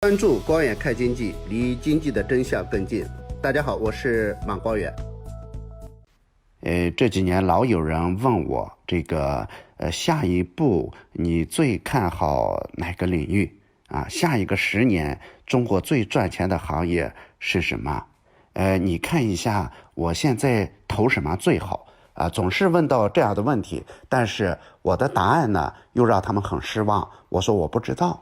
关注光远看经济，离经济的真相更近。大家好，我是马光远。这几年老有人问我下一步你最看好哪个领域啊？下一个10年中国最赚钱的行业是什么？你看一下我现在投什么最好啊？总是问到这样的问题，但是我的答案呢又让他们很失望。我说我不知道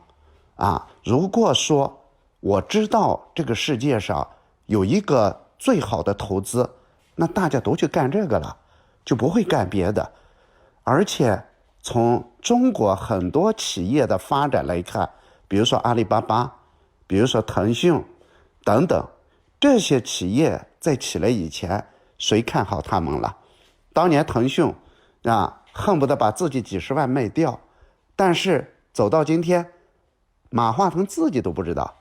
啊。如果说我知道这个世界上有一个最好的投资，那大家都去干这个了，就不会干别的。而且从中国很多企业的发展来看，比如说阿里巴巴，比如说腾讯等等，这些企业在起来以前，谁看好他们了？当年腾讯恨不得把自己几十万卖掉，但是走到今天，马化腾自己都不知道。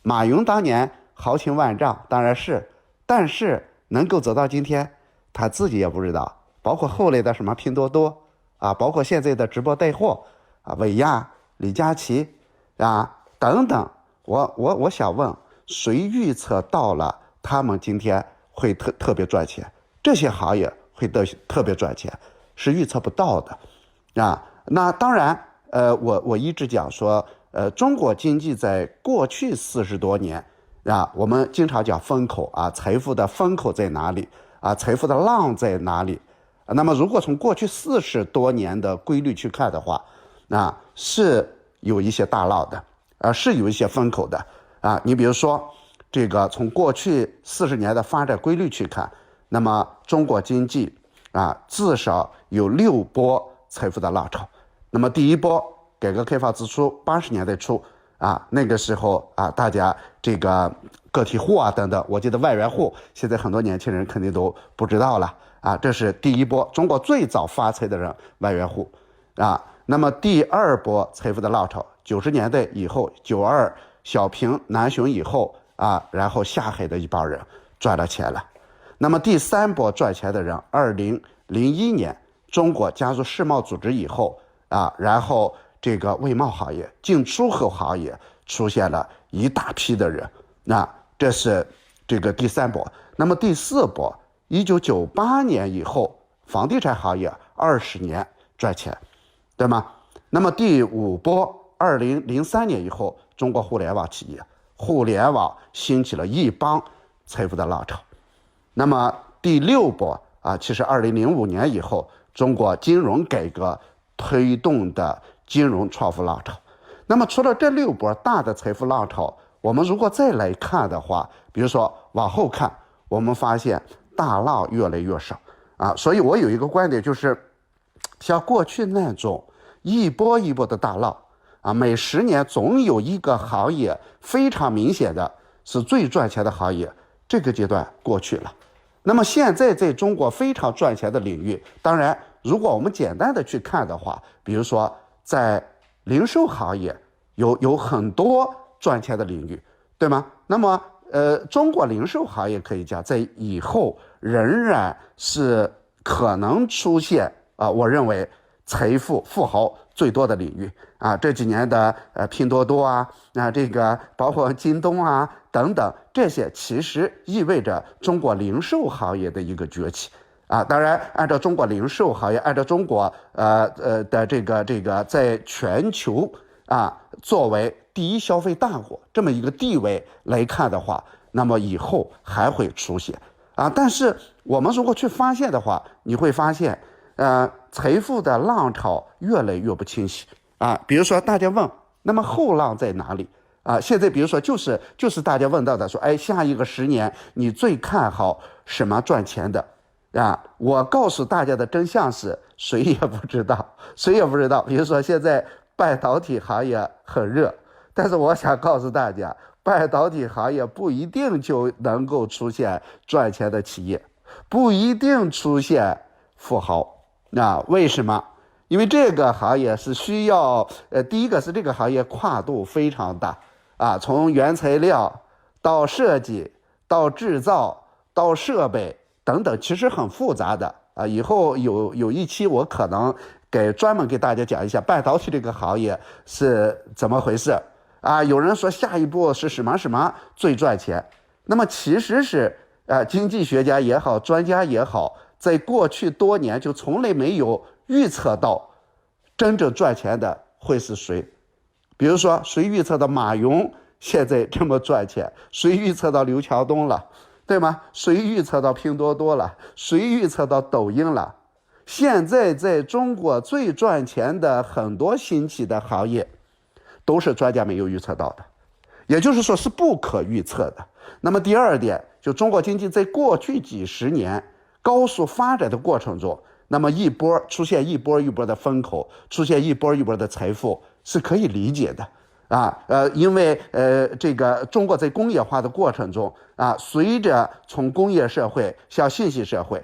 马云当年豪情万丈，当然是，但是能够走到今天，他自己也不知道。包括后来的什么拼多多啊，包括现在的直播带货啊，伟亚、李佳琦啊等等。我想问，谁预测到了他们今天会特别赚钱？这些行业会特别赚钱，是预测不到的啊。那当然，我一直讲说，中国经济在过去40多年啊，我们经常讲风口啊，财富的风口在哪里啊？财富的浪在哪里？那么如果从过去40多年的规律去看的话，是有一些大浪的，是有一些风口的啊。你比如说，这个从过去40年的发展规律去看，那么中国经济至少有6波财富的浪潮。那么第一波，改革开放之初，80年代初那个时候大家这个个体户等等，我记得万元户，现在很多年轻人肯定都不知道了这是第一波，中国最早发财的人，万元户那么第二波财富的浪潮，90年代以后，92小平南巡以后然后下海的一帮人赚了钱了。那么第3波赚钱的人，2001年中国加入世贸组织以后然后这个外贸行业、进出口行业出现了一大批的人，这是这个第3波。那么第4波，1998年以后，房地产行业20年赚钱，对吗？那么第5波，2003年以后，中国互联网企业，互联网兴起了一帮财富的浪潮。那么第6波其实2005年以后，中国金融改革推动的金融创富浪潮。那么除了这6波大的财富浪潮，我们如果再来看的话，比如说往后看，我们发现大浪越来越少所以我有一个观点，就是像过去那种一波一波的大浪每10年总有一个行业非常明显的是最赚钱的行业，这个阶段过去了。那么现在在中国非常赚钱的领域，当然如果我们简单的去看的话，比如说在零售行业有很多赚钱的领域，对吗？那么中国零售行业可以讲在以后仍然是可能出现我认为财富富豪最多的领域这几年的拼多多这个包括京东等等，这些其实意味着中国零售行业的一个崛起当然按照中国零售行业，按照中国的这个在全球作为第一消费大国这么一个地位来看的话，那么以后还会出现但是我们如果去发现的话，你会发现财富的浪潮越来越不清晰比如说大家问，那么后浪在哪里现在比如说就是大家问到的说，下一个10年你最看好什么赚钱的我告诉大家的真相是谁也不知道，谁也不知道。比如说现在半导体行业很热，但是我想告诉大家，半导体行业不一定就能够出现赚钱的企业，不一定出现富豪为什么？因为这个行业是需要第一个是这个行业跨度非常大从原材料到设计到制造到设备等等，其实很复杂的以后有一期我可能专门给大家讲一下半导体这个行业是怎么回事啊，有人说下一步是什么什么最赚钱，那么其实是经济学家也好，专家也好，在过去多年就从来没有预测到真正赚钱的会是谁。比如说谁预测到马云现在这么赚钱，谁预测到刘强东了，对吗？谁预测到拼多多了，谁预测到抖音了？现在在中国最赚钱的很多兴起的行业都是专家没有预测到的，也就是说是不可预测的。那么第二点，就中国经济在过去几十年高速发展的过程中，那么出现一波一波的风口，出现一波一波的财富是可以理解的因为这个中国在工业化的过程中随着从工业社会向信息社会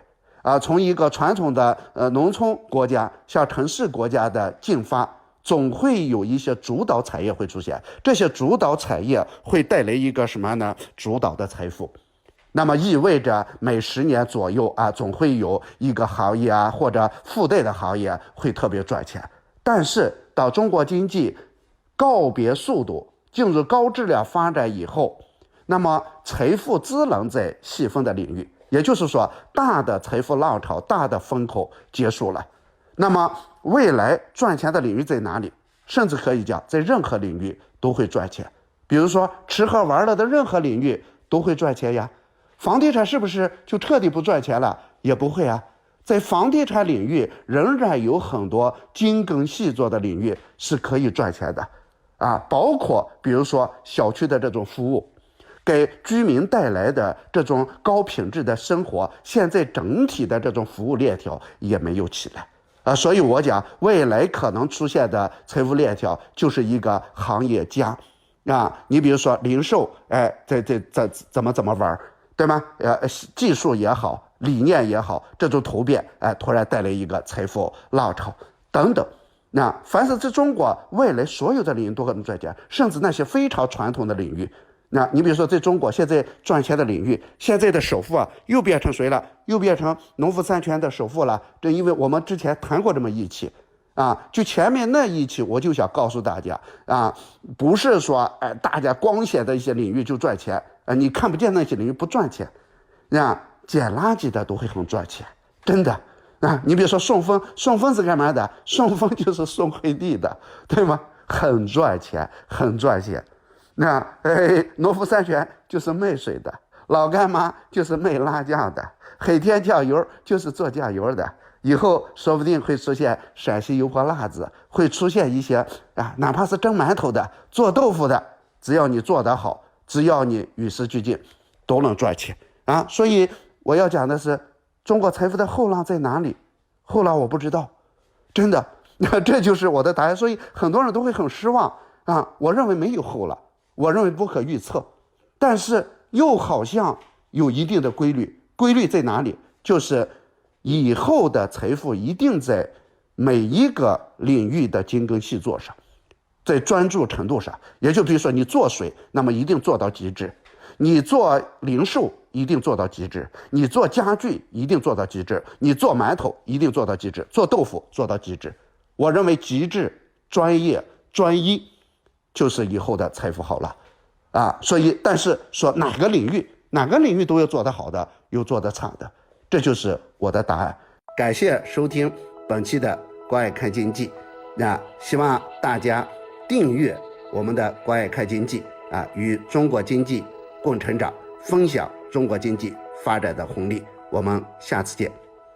从一个传统的农村国家向城市国家的进发，总会有一些主导产业会出现，这些主导产业会带来一个什么呢？主导的财富。那么意味着每10年左右总会有一个行业或者附带的行业会特别赚钱。但是到中国经济告别速度进入高质量发展以后，那么财富只能在细分的领域，也就是说大的财富浪潮，大的风口结束了。那么未来赚钱的领域在哪里？甚至可以讲在任何领域都会赚钱。比如说吃喝玩乐的任何领域都会赚钱呀。房地产是不是就彻底不赚钱了？也不会在房地产领域仍然有很多精耕细作的领域是可以赚钱的包括比如说小区的这种服务，给居民带来的这种高品质的生活，现在整体的这种服务链条也没有起来所以我讲未来可能出现的财富链条就是一个行业家你比如说零售怎么玩，对吗？技术也好，理念也好，这种突变突然带来一个财富浪潮等等。那凡是在中国未来所有的领域都可能赚钱，甚至那些非常传统的领域，那你比如说在中国现在赚钱的领域，现在的首富又变成谁了？又变成农夫山泉的首富了。这因为我们之前谈过这么一期就前面那一期我就想告诉大家不是说大家光鲜的一些领域就赚钱你看不见那些领域不赚钱捡垃圾的都会很赚钱，真的你比如说顺丰是干嘛的？顺丰就是送快递的，对吗？很赚钱，很赚钱。农夫山泉就是卖水的，老干妈就是卖辣酱的，海天酱油就是做酱油的。以后说不定会出现陕西油泼辣子，会出现一些哪怕是蒸馒头的、做豆腐的，只要你做得好，只要你与时俱进，都能赚钱所以我要讲的是，中国财富的后浪在哪里？后浪我不知道，真的，这就是我的答案。所以很多人都会很失望我认为没有后浪，我认为不可预测，但是又好像有一定的规律。规律在哪里？就是以后的财富一定在每一个领域的精耕细作上，在专注程度上。也就比如说你做水，那么一定做到极致；你做零售一定做到极致；你做家具一定做到极致；你做馒头一定做到极致；做豆腐做到极致。我认为极致、专业、专一就是以后的财富好了所以但是说哪个领域都有做得好的，有做得差的，这就是我的答案。感谢收听本期的关爱看经济希望大家订阅我们的关爱看经济与中国经济共成长，分享中国经济发展的红利。我们下次见。